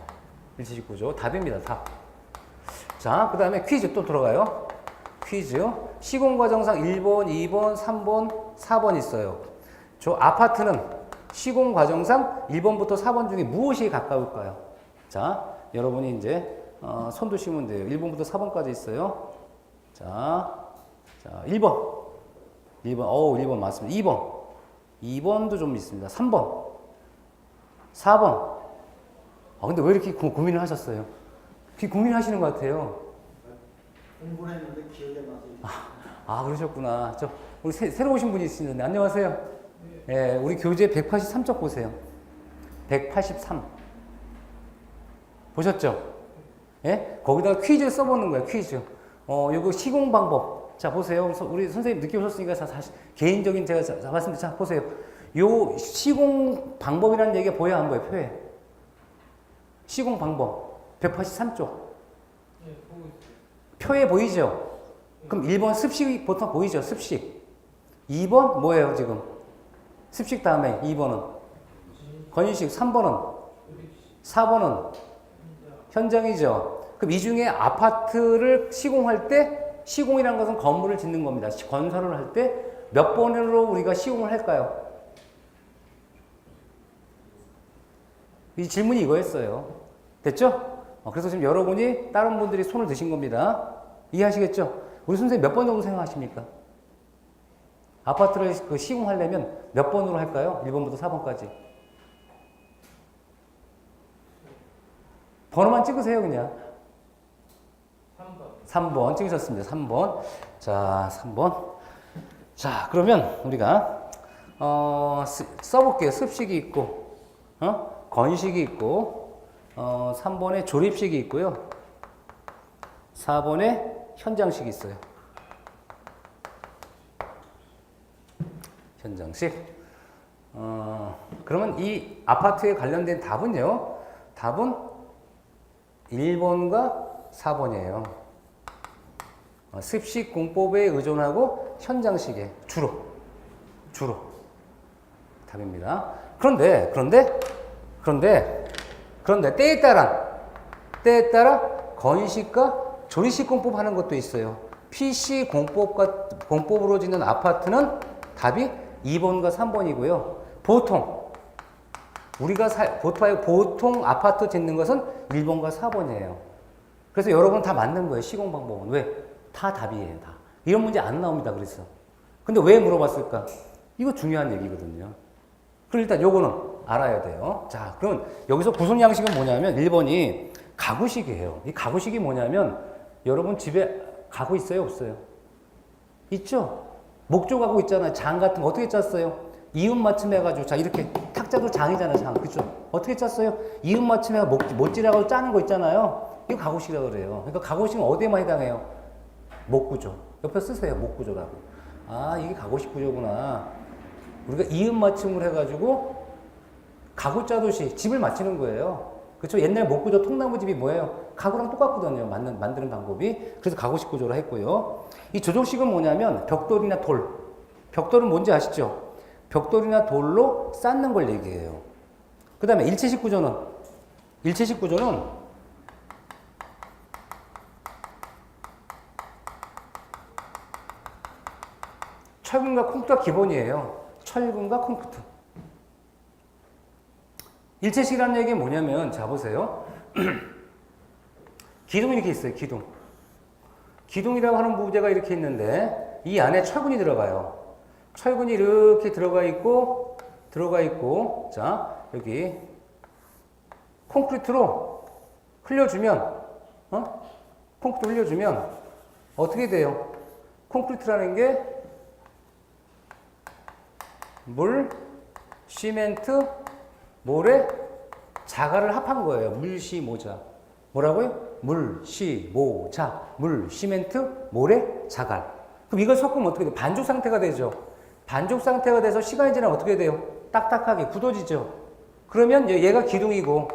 일체식 구조. 답입니다, 답. 자, 그 다음에 퀴즈 또 들어가요. 퀴즈. 시공과정상 1번, 2번, 3번, 4번 있어요. 저 아파트는 시공과정상 1번부터 4번 중에 무엇이 가까울까요? 자, 여러분이 이제 손 드시면 돼요. 1번부터 4번까지 있어요. 자, 1번. 1번 맞습니다. 2번도 좀 있습니다. 3번. 4번. 근데 왜 이렇게 고민을 하셨어요? 고민을 하시는 것 같아요. 공부를 했는데 기억이 안 나서. 그러셨구나. 우리 새로 오신 분이 있으신데, 안녕하세요. 예, 우리 교재 183쪽 보세요. 183. 보셨죠? 예? 거기다가 퀴즈 써보는 거예요, 퀴즈. 요거 시공 방법. 자, 보세요. 우리 선생님 늦게 오셨으니까 다시 개인적인 제가 말씀드려. 자, 보세요. 요 시공 방법이라는 얘기가 보여야 안 보여요, 표에. 시공 방법. 183쪽. 네, 보고 있어요. 표에 보이죠? 그럼 1번 습식 보통 보이죠? 습식. 2번 뭐예요, 지금? 습식 다음에 2번은 건식, 3번은 4번은 현장이죠. 그럼 이 중에 아파트를 시공할 때 시공이라는 것은 건물을 짓는 겁니다. 건설을 할 때 몇 번으로 우리가 시공을 할까요? 이 질문이 이거였어요. 됐죠? 그래서 지금 여러분이 다른 분들이 손을 드신 겁니다. 이해하시겠죠? 우리 선생님 몇 번 정도 생각하십니까? 아파트를 그 시공하려면 몇 번으로 할까요? 1번부터 4번까지. 번호만 찍으세요, 그냥. 3번 찍으셨습니다. 3번. 자, 3번. 자, 그러면 우리가 써볼게요. 습식이 있고, 건식이 있고, 3번에 조립식이 있고요. 4번에 현장식이 있어요. 현장식. 그러면 이 아파트에 관련된 답은요. 답은 1번과 4번이에요. 습식 공법에 의존하고 현장식에 주로 답입니다. 그런데 때에 따라 건식과 조립식 공법 하는 것도 있어요. PC 공법으로 짓는 아파트는 답이 2번과 3번이고요. 보통 아파트 짓는 것은 1번과 4번이에요. 그래서 여러분 다 맞는 거예요. 시공 방법은. 왜? 다 답이에요. 다. 이런 문제 안 나옵니다. 그래서. 근데 왜 물어봤을까? 이거 중요한 얘기거든요. 그럼 일단 요거는 알아야 돼요. 자, 그럼 여기서 구성 양식은 뭐냐면 1번이 가구식이에요. 이 가구식이 뭐냐면 여러분 집에 가구 있어요? 없어요? 있죠? 목조 가구 있잖아요. 장 같은 거 어떻게 짰어요? 이음 맞춤 해가지고 자 이렇게 탁자도 장이잖아요. 장. 그죠? 어떻게 짰어요? 이음 맞춤 해가지고 못질하고 짜는 거 있잖아요. 이거 가구식이라고 그래요. 그러니까 가구식은 어디에만 해당해요? 목구조. 옆에 쓰세요. 목구조라고. 아, 이게 가구식 구조구나. 우리가 이음 맞춤을 해가지고 가구 짜듯이 집을 맞추는 거예요. 그렇죠? 옛날 목구조 통나무집이 뭐예요? 가구랑 똑같거든요. 만드는 방법이. 그래서 가구식 구조로 했고요. 이 조정식은 뭐냐면 벽돌이나 돌. 벽돌은 뭔지 아시죠? 벽돌이나 돌로 쌓는 걸 얘기해요. 그 다음에 일체식 구조는 철근과 콘크리트가 기본이에요. 철근과 콘크리트. 일체식이라는 얘기는 뭐냐면, 자, 보세요. 기둥이 이렇게 있어요, 기둥. 기둥이라고 하는 부재가 이렇게 있는데, 이 안에 철근이 들어가요. 철근이 이렇게 들어가 있고, 자, 여기, 콘크리트로 흘려주면, 콘크리트 흘려주면, 어떻게 돼요? 콘크리트라는 게, 물, 시멘트, 모래, 자갈을 합한 거예요. 물시, 모자. 뭐라고요? 물, 시, 모, 자. 물, 시멘트, 모래, 자갈. 그럼 이걸 섞으면 어떻게 돼요? 반죽 상태가 되죠. 반죽 상태가 돼서 시간이 지나면 어떻게 돼요? 딱딱하게 굳어지죠. 그러면 얘가 기둥이고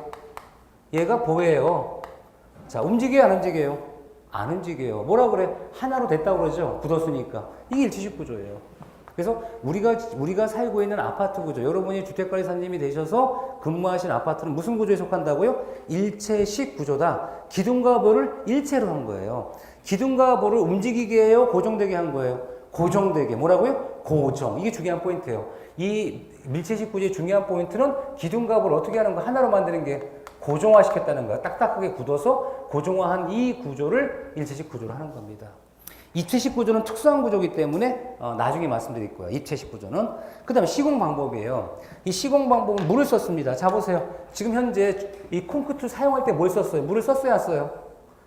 얘가 보예요. 자, 움직여요, 안 움직여요? 안 움직여요. 뭐라 그래? 하나로 됐다고 그러죠. 굳었으니까. 이게 일체식 구조예요. 그래서 우리가 살고 있는 아파트 구조, 여러분이 주택관리사님이 되셔서 근무하신 아파트는 무슨 구조에 속한다고요? 일체식 구조다. 기둥과 볼을 일체로 한 거예요. 기둥과 볼을 움직이게 해요? 고정되게 한 거예요? 고정되게. 뭐라고요? 고정. 이게 중요한 포인트예요. 이 밀체식 구조의 중요한 포인트는 기둥과 볼을 어떻게 하는 거? 하나로 만드는 게 고정화시켰다는 거야. 딱딱하게 굳어서 고정화한 이 구조를 일체식 구조로 하는 겁니다. 입체식 구조는 특수한 구조이기 때문에 나중에 말씀드릴 거예요. 입체식 구조는. 그 다음에 시공 방법이에요. 이 시공 방법은 물을 썼습니다. 자, 보세요. 지금 현재 이 콘크리트 사용할 때 뭘 썼어요? 물을 썼어요? 안 써요?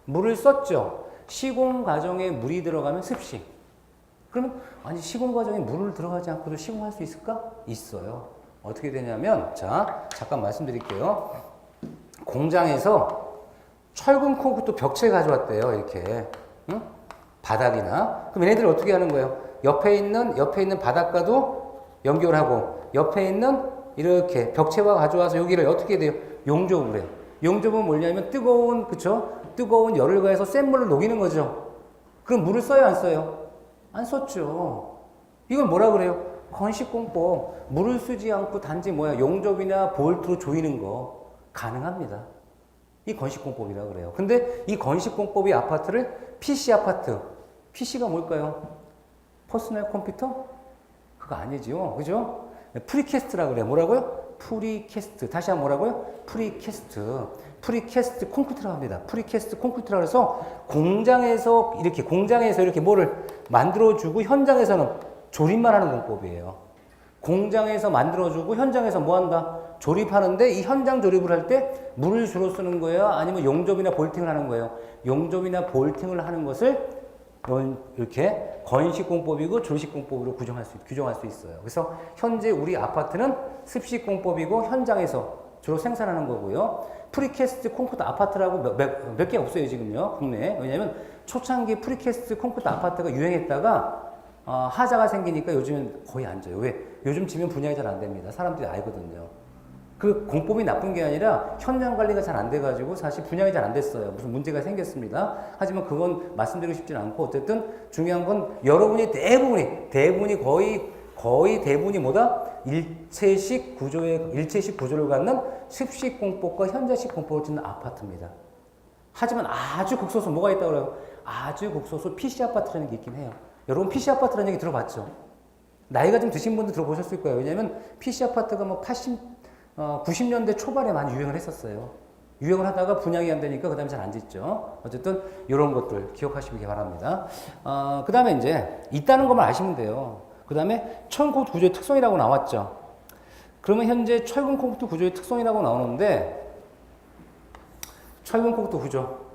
물을 썼죠. 시공 과정에 물이 들어가면 습식. 그러면 아니 시공 과정에 물을 들어가지 않고도 시공할 수 있을까? 있어요. 어떻게 되냐면 자, 잠깐 말씀드릴게요. 공장에서 철근 콘크리트 벽체 가져왔대요. 이렇게. 응? 바닥이나. 그럼 얘네들이 어떻게 하는 거예요? 옆에 있는 바닥과도 연결하고, 옆에 있는 이렇게 벽체와 가져와서 여기를 어떻게 돼요? 용접을 해요. 용접은 뭐냐면 뜨거운 열을 가해서 센 물을 녹이는 거죠. 그럼 물을 써요, 안 써요? 안 썼죠. 이건 뭐라 그래요? 건식공법. 물을 쓰지 않고 단지 용접이나 볼트로 조이는 거 가능합니다. 이 건식공법이라 그래요. 근데 이 건식공법이 아파트를 PC 아파트. PC가 뭘까요? 퍼스널 컴퓨터? 그거 아니지요. 그죠? 프리캐스트라 그래요. 뭐라고요? 프리캐스트. 다시 한번 뭐라고요? 프리캐스트. 프리캐스트 콘크리트라고 합니다. 프리캐스트 콘크리트라고 해서 공장에서 이렇게 뭐를 만들어주고 현장에서는 조립만 하는 공법이에요. 공장에서 만들어주고 현장에서 뭐 한다? 조립하는데 이 현장 조립을 할 때 물을 주로 쓰는 거예요? 아니면 용접이나 볼팅을 하는 거예요? 용접이나 볼팅을 하는 것을 이렇게 건식공법이고 조립공법으로 규정할 수 있어요. 그래서 현재 우리 아파트는 습식공법이고 현장에서 주로 생산하는 거고요. 프리캐스트 콘크리트 아파트라고 몇 개 없어요, 지금요, 국내에. 왜냐면 초창기 프리캐스트 콘크리트 아파트가 유행했다가 하자가 생기니까 요즘은 거의 안 져요. 왜? 요즘 지면 분양이 잘 안 됩니다. 사람들이 알거든요. 그 공법이 나쁜 게 아니라 현장 관리가 잘 안 돼가지고 사실 분양이 잘 안 됐어요. 무슨 문제가 생겼습니다. 하지만 그건 말씀드리고 싶지는 않고 어쨌든 중요한 건 여러분이 대부분이 거의 대부분이 뭐다? 일체식 구조를 갖는 습식 공법과 현장식 공법을 짓는 아파트입니다. 하지만 아주 극소수 뭐가 있다고 그래요? 아주 극소수 PC 아파트라는 게 있긴 해요. 여러분 PC 아파트라는 얘기 들어봤죠? 나이가 좀 드신 분들 들어보셨을 거예요. 왜냐하면 PC 아파트가 뭐 90년대 초반에 많이 유행을 했었어요. 유행을 하다가 분양이 안 되니까 그 다음에 잘 안 짓죠. 어쨌든 이런 것들 기억하시기 바랍니다. 그 다음에 이제 있다는 것만 아시면 돼요. 그 다음에 철근 콘크리트 구조의 특성이라고 나왔죠. 그러면 현재 철근 콘크리트 구조의 특성이라고 나오는데 철근 콘크리트 구조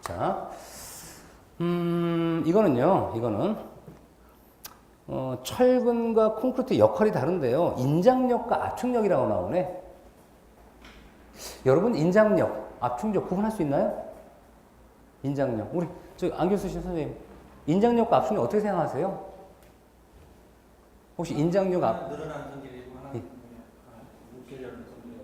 자, 이거는 철근과 콘크리트 역할이 다른데요. 인장력과 압축력이라고 나오네. 여러분 인장력, 압축력 구분할 수 있나요? 인장력. 우리 안경 쓰신 선생님, 인장력과 압축력 어떻게 생각하세요? 혹시 인장력 늘어나는 성질이고 하나 묵히려는 성질이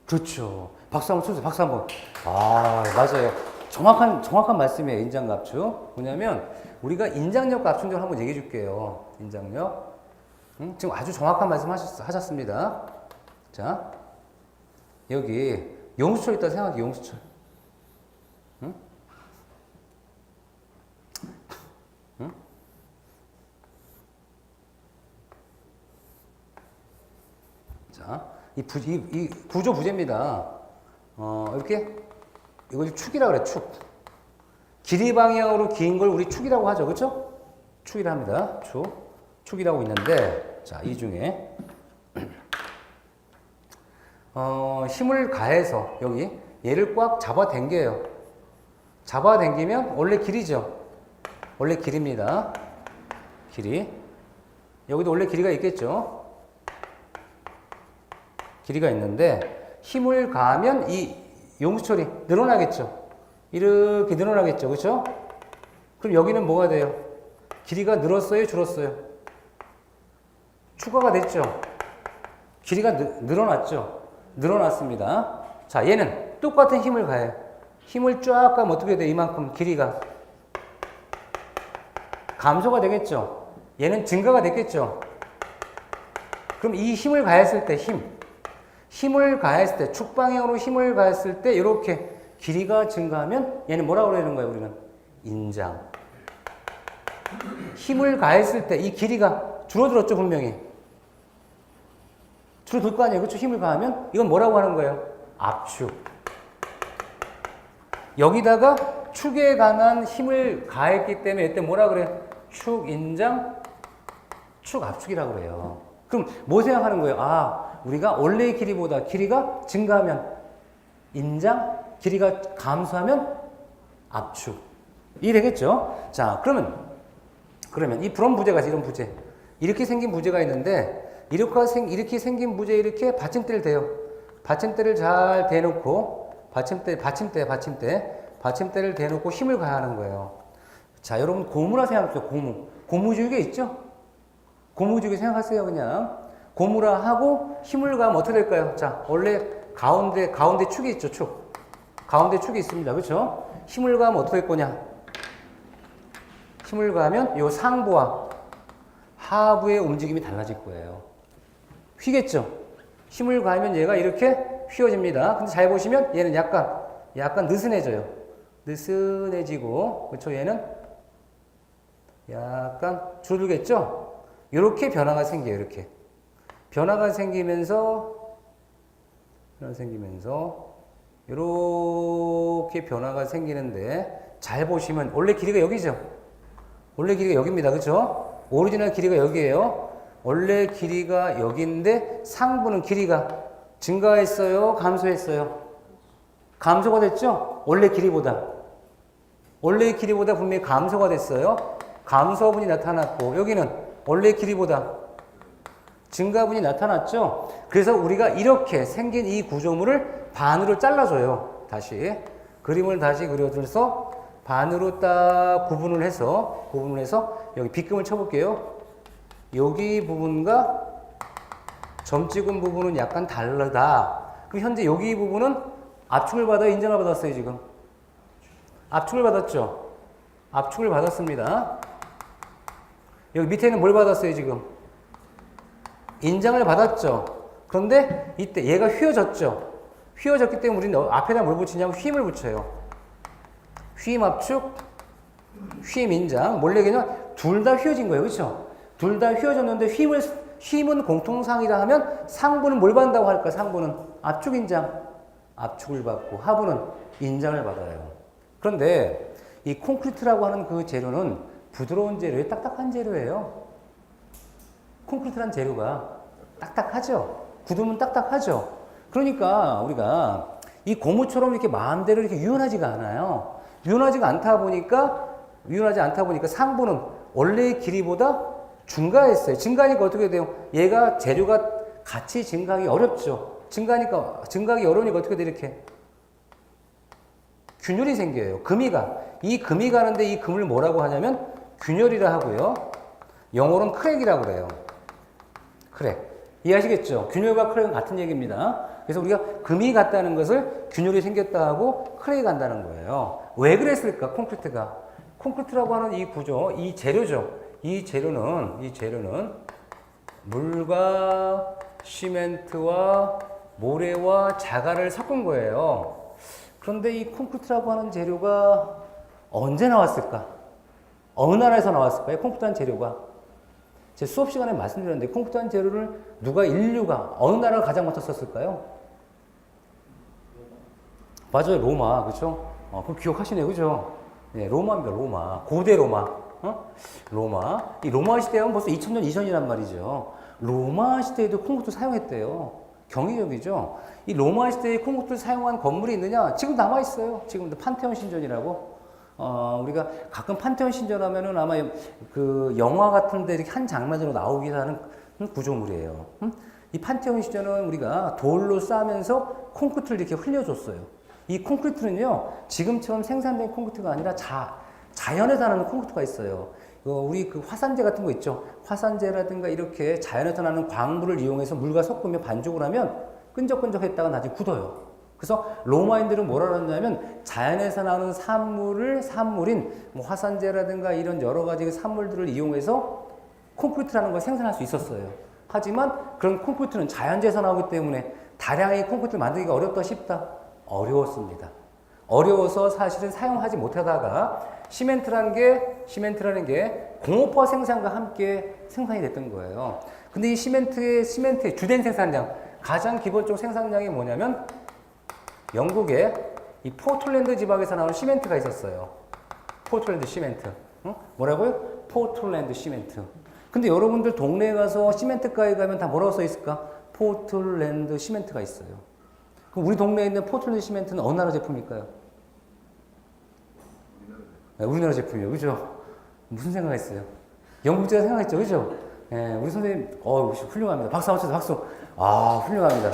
그렇죠. 박수 한번 쳐주세요. 박수 한번. 맞아요. 정확한 말씀이에요. 인장과 압축. 뭐냐면 우리가 인장력과 압축력을 한번 얘기해 줄게요. 인장력. 지금 아주 정확한 말씀 하셨습니다. 자, 여기 용수철 있다 생각해. 용수철. 응? 응? 자, 이 구조 부재입니다. 이렇게 이걸 축이라고 그래, 축. 길이 방향으로 긴 걸 우리 축이라고 하죠. 그렇죠? 축이라 합니다. 축이라고 있는데, 자, 이 중에 힘을 가해서 여기 얘를 꽉 잡아당겨요. 잡아당기면 원래 길이죠. 원래 길입니다. 길이. 여기도 원래 길이가 있겠죠. 길이가 있는데 힘을 가하면 이 용수철이 늘어나겠죠. 이렇게 늘어나겠죠. 그렇죠? 그럼 여기는 뭐가 돼요? 길이가 늘었어요? 줄었어요? 추가가 됐죠. 길이가 늘어났죠. 늘어났습니다. 자, 얘는 똑같은 힘을 가해. 힘을 쫙 가면 어떻게 돼? 이만큼 길이가 감소가 되겠죠. 얘는 증가가 됐겠죠. 그럼 이 힘을 가했을 때 힘을 가했을 때 축 방향으로 힘을 가했을 때 이렇게 길이가 증가하면 얘는 뭐라고 그러는 거예요? 우리는 인장. 힘을 가했을 때 이 길이가 줄어들었죠, 분명히. 줄어들 거 아니에요. 그렇죠? 힘을 가하면 이건 뭐라고 하는 거예요? 압축. 여기다가 축에 관한 힘을 가했기 때문에 이때 뭐라 그래? 축 인장, 축 압축이라고 그래요. 그럼 뭐 생각하는 거예요? 우리가 원래의 길이보다 길이가 증가하면 인장, 길이가 감소하면 압축. 이 되겠죠? 자, 그러면 이 불원 부재가 이런 부재. 이렇게 생긴 부재가 있는데 이렇게 생긴 부재 이렇게 받침대를 대요. 받침대를 잘 대놓고 받침대를 대놓고 힘을 가하는 거예요. 자, 여러분 고무라 생각해요. 고무줄기 있죠? 고무줄기 생각하세요. 그냥 고무라 하고 힘을 가하면 어떻게 될까요? 자, 원래 가운데 축이 있죠. 축. 가운데 축이 있습니다. 그렇죠? 힘을 가하면 어떻게 될 거냐? 힘을 가하면 이 상부와 하부의 움직임이 달라질 거예요. 휘겠죠? 힘을 가하면 얘가 이렇게 휘어집니다. 근데 잘 보시면 얘는 약간 느슨해져요. 느슨해지고, 그렇죠? 얘는 약간 줄어들겠죠? 이렇게 변화가 생겨요. 이렇게 변화가 생기면서 이렇게 변화가 생기는데 잘 보시면 원래 길이가 여기죠. 원래 길이가 여기입니다. 그렇죠? 오리지널 길이가 여기예요. 원래 길이가 여기인데 상부는 길이가 증가했어요? 감소했어요? 감소가 됐죠? 원래 길이보다 분명히 감소가 됐어요. 감소분이 나타났고 여기는 원래 길이보다 증가분이 나타났죠? 그래서 우리가 이렇게 생긴 이 구조물을 반으로 잘라줘요. 다시 그림을 다시 그려줘서 반으로 딱 구분을 해서 여기 빗금을 쳐볼게요. 여기 부분과 점 찍은 부분은 약간 다르다. 그럼 현재 여기 부분은 압축을 받아요? 인정을 받았어요? 지금 압축을 받았죠? 압축을 받았습니다. 여기 밑에는 뭘 받았어요? 지금 인장을 받았죠. 그런데 이때 얘가 휘어졌죠. 휘어졌기 때문에 우리는 앞에다 뭘 붙이냐면 휘임을 붙여요. 휘임 압축, 휘임 인장. 뭔 얘기냐? 둘 다 휘어진 거예요. 그렇죠? 둘 다 휘어졌는데 휘임은 공통상이라 하면 상부는 뭘 받는다고 할까? 상부는 압축 인장. 압축을 받고 하부는 인장을 받아요. 그런데 이 콘크리트라고 하는 그 재료는 부드러운 재료예요? 딱딱한 재료예요? 콘크리트란 재료가 딱딱하죠. 굳으면 딱딱하죠. 그러니까 우리가 이 고무처럼 이렇게 마음대로 이렇게 유연하지가 않아요. 유연하지 않다 보니까 상부는 원래의 길이보다 증가했어요. 증가하니까 어떻게 돼요? 얘가 재료가 같이 증가하기 어렵죠. 증가하기 어려우니까 어떻게 돼? 이렇게 균열이 생겨요. 이 금이 가는데 이 금을 뭐라고 하냐면 균열이라 하고요. 영어로는 크랙이라고 그래요. 크랙. 이해하시겠죠? 균열과 크랙은 같은 얘기입니다. 그래서 우리가 금이 갔다는 것을 균열이 생겼다 하고 크랙이 간다는 거예요. 왜 그랬을까? 콘크리트라고 하는 이 구조, 이 재료죠. 이 재료는 물과 시멘트와 모래와 자갈을 섞은 거예요. 그런데 이 콘크리트라고 하는 재료가 언제 나왔을까? 어느 나라에서 나왔을까요? 콘크리트한 재료가. 제 수업 시간에 말씀드렸는데 콘크리트한 재료를 인류가 어느 나라가 가장 먼저 썼을까요? 맞아요. 로마. 그렇죠? 그럼 기억하시네요. 그죠? 네, 로마입니다. 로마. 고대 로마. 로마. 이 로마 시대는 벌써 2000년 이전이란 말이죠. 로마 시대에도 콘크리트 사용했대요. 경이적이죠. 이 로마 시대에 콘크리트를 사용한 건물이 있느냐? 지금 남아있어요. 지금도 판테온 신전이라고. 우리가 가끔 판테온 신전하면은 아마 그 영화 같은데 이렇게 한 장면으로 나오기도 하는 구조물이에요. 이 판테온 신전은 우리가 돌로 쌓으면서 콘크리트를 이렇게 흘려줬어요. 이 콘크리트는요, 지금처럼 생산된 콘크리트가 아니라 자연에서 나는 콘크리트가 있어요. 우리 그 화산재 같은 거 있죠. 화산재라든가 이렇게 자연에서 나는 광물을 이용해서 물과 섞으면 반죽을 하면 끈적끈적했다가 나중에 굳어요. 그래서 로마인들은 뭐라 그러냐면 자연에서 나오는 산물인 뭐 화산재라든가 이런 여러 가지 산물들을 이용해서 콘크리트라는 걸 생산할 수 있었어요. 하지만 그런 콘크리트는 자연재에서 나오기 때문에 다량의 콘크리트를 만들기가 어렵다 싶다? 어려웠습니다. 어려워서 사실은 사용하지 못하다가 시멘트라는 게 공업화 생산과 함께 생산이 됐던 거예요. 근데 이 시멘트의 주된 생산량, 가장 기본적 생산량이 뭐냐면 영국의 이 포틀랜드 지방에서 나오는 시멘트가 있었어요. 포틀랜드 시멘트. 뭐라고요? 포틀랜드 시멘트. 근데 여러분들 동네에 가서 시멘트가에 가면 다 뭐라고 써 있을까? 포틀랜드 시멘트가 있어요. 그럼 우리 동네에 있는 포틀랜드 시멘트는 어느 나라 제품일까요? 네, 우리나라 제품이에요. 그죠? 무슨 생각했어요? 영국제가 생각했죠. 그죠? 네, 우리 선생님, 훌륭합니다. 박수 한번 쳐서 박수. 훌륭합니다.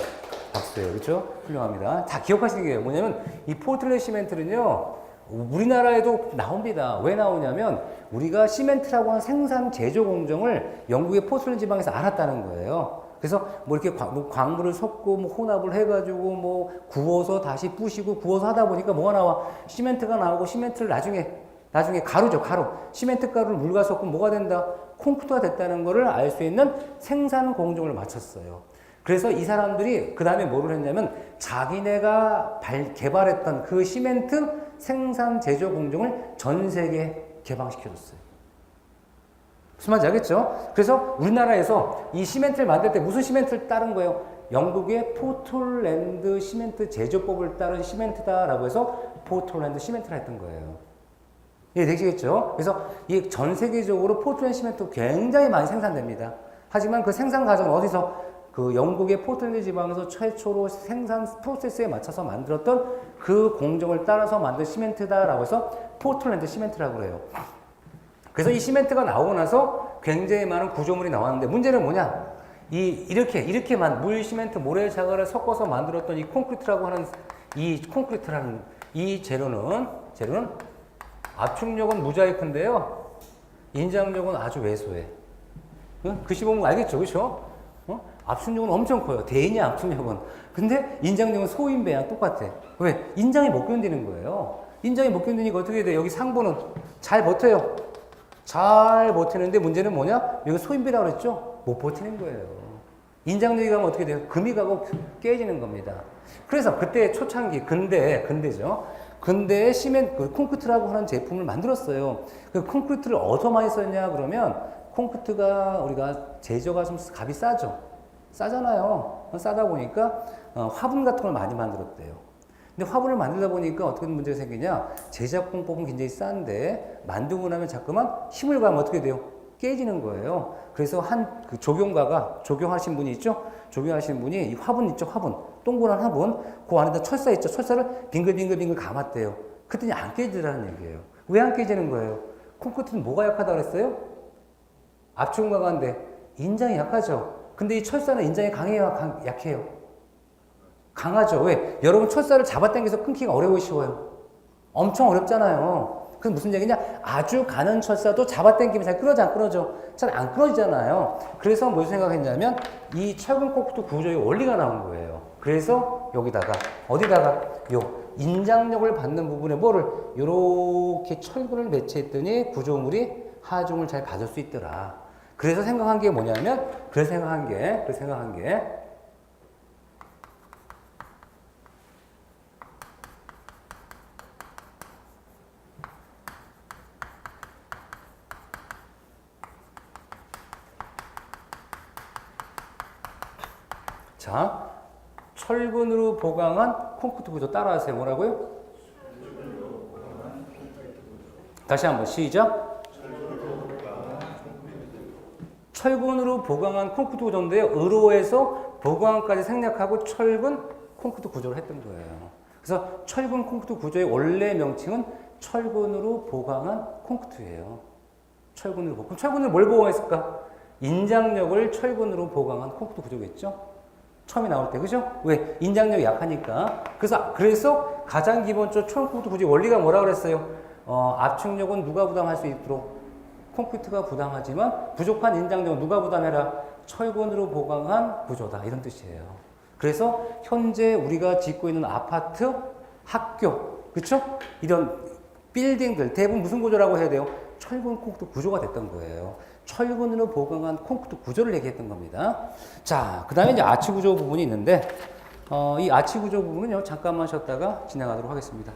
박수예요. 그렇죠? 훌륭합니다. 다 기억하시는 게 뭐냐면 이 포틀랜드 시멘트는요. 우리나라에도 나옵니다. 왜 나오냐면 우리가 시멘트라고 하는 생산 제조 공정을 영국의 포틀랜드 지방에서 알았다는 거예요. 그래서 뭐 이렇게 광물을 섞고 뭐 혼합을 해가지고 뭐 구워서 다시 부시고 구워서 하다 보니까 뭐가 나와? 시멘트가 나오고 시멘트를 나중에 가루죠, 가루. 시멘트 가루를 물과 섞으면 뭐가 된다? 콘크리트가 됐다는 것을 알 수 있는 생산 공정을 마쳤어요. 그래서 이 사람들이 그 다음에 뭐를 했냐면 자기네가 개발했던 그 시멘트 생산 제조 공정을 전 세계에 개방시켜줬어요. 무슨 말인지 알겠죠? 그래서 우리나라에서 이 시멘트를 만들 때 무슨 시멘트를 따른 거예요? 영국의 포틀랜드 시멘트 제조법을 따른 시멘트다라고 해서 포틀랜드 시멘트를 했던 거예요. 이해되시겠죠? 그래서 이 전 세계적으로 포틀랜드 시멘트 굉장히 많이 생산됩니다. 하지만 그 생산 과정은 어디서? 그 영국의 포틀랜드 지방에서 최초로 생산 프로세스에 맞춰서 만들었던 그 공정을 따라서 만든 시멘트다라고 해서 포틀랜드 시멘트라고 그래요. 그래서 이 시멘트가 나오고 나서 굉장히 많은 구조물이 나왔는데 문제는 뭐냐? 이렇게만 물, 시멘트, 모래, 자갈을 섞어서 만들었던 이 콘크리트라고 하는 이 콘크리트라는 이 재료는 압축력은 무지하게 큰데요. 인장력은 아주 왜소해. 응? 글씨 보면 알겠죠? 그렇죠? 압축력은 엄청 커요. 대인의 압축력은. 근데 인장력은 소인배랑 똑같아. 왜? 인장이 못 견디는 거예요. 인장이 못 견디니까 어떻게 돼? 여기 상부는 잘 버텨요. 잘 버티는데 문제는 뭐냐? 여기 소인배라고 그랬죠? 못 버티는 거예요. 인장력이 가면 어떻게 돼요? 금이 가고 깨지는 겁니다. 그래서 그때 초창기, 근대죠. 근대에 그 콘크리트라고 하는 제품을 만들었어요. 그 콘크리트를 어디서 많이 썼냐 그러면 콘크리트가 우리가 제조가 좀 값이 싸잖아요. 싸다 보니까 화분 같은 걸 많이 만들었대요. 근데 화분을 만들다 보니까 어떻게 문제가 생기냐? 제작 공법은 굉장히 싼데 만들고 나면 자꾸만 힘을 가면 어떻게 돼요? 깨지는 거예요. 그래서 그 조경하신 분이 있죠? 조경하신 분이 이 화분 있죠? 화분. 동그란 화분. 그 안에다 철사 있죠? 철사를 빙글빙글 감았대요. 그랬더니 안 깨지더라는 얘기예요. 왜 안 깨지는 거예요? 콘크리트는 뭐가 약하다고 그랬어요? 압축은 강한데 인장이 약하죠? 근데 이 철사는 인장이 강해요? 약해요? 강하죠. 왜? 여러분 철사를 잡아당겨서 끊기가 어려워 쉬워요? 엄청 어렵잖아요. 그건 무슨 얘기냐? 아주 가는 철사도 잡아당기면 잘 끊어져 안 끊어져? 잘 안 끊어지잖아요. 그래서 무슨 생각했냐면 이 철근 콘크리트 구조의 원리가 나온 거예요. 그래서 여기다가 어디다가 요 인장력을 받는 부분에 뭐를 요렇게 철근을 배치했더니 구조물이 하중을 잘 받을 수 있더라. 그래서 생각한 게 뭐냐면 그래서 생각한 게 자, 철근으로 보강한 콘크리트 구조 따라하세요. 뭐라고요? 다시 한번 시작. 철근으로 보강한 콘크리트 구조인데요. 의로에서 보강까지 생략하고 철근 콘크리트 구조를 했던 거예요. 그래서 철근 콘크리트 구조의 원래 명칭은 철근으로 보강한 콘크리트예요. 철근으로 보강. 그럼 철근으로 뭘 보강했을까? 인장력을 철근으로 보강한 콘크리트 구조겠죠? 처음에 나올 때, 그죠? 왜? 인장력이 약하니까. 그래서 가장 기본적으로 콘크리트 구조의 원리가 뭐라 그랬어요? 압축력은 누가 부담할 수 있도록? 콘크리트가 부담하지만 부족한 인장력은 누가 부담해라? 철근으로 보강한 구조다. 이런 뜻이에요. 그래서 현재 우리가 짓고 있는 아파트, 학교, 그쵸? 이런 빌딩들 대부분 무슨 구조라고 해야 돼요? 철근 콘크리트 구조가 됐던 거예요. 철근으로 보강한 콘크리트 구조를 얘기했던 겁니다. 자, 그 다음에 이제 아치 구조 부분이 있는데, 이 아치 구조 부분은요, 잠깐만 쉬었다가 진행하도록 하겠습니다.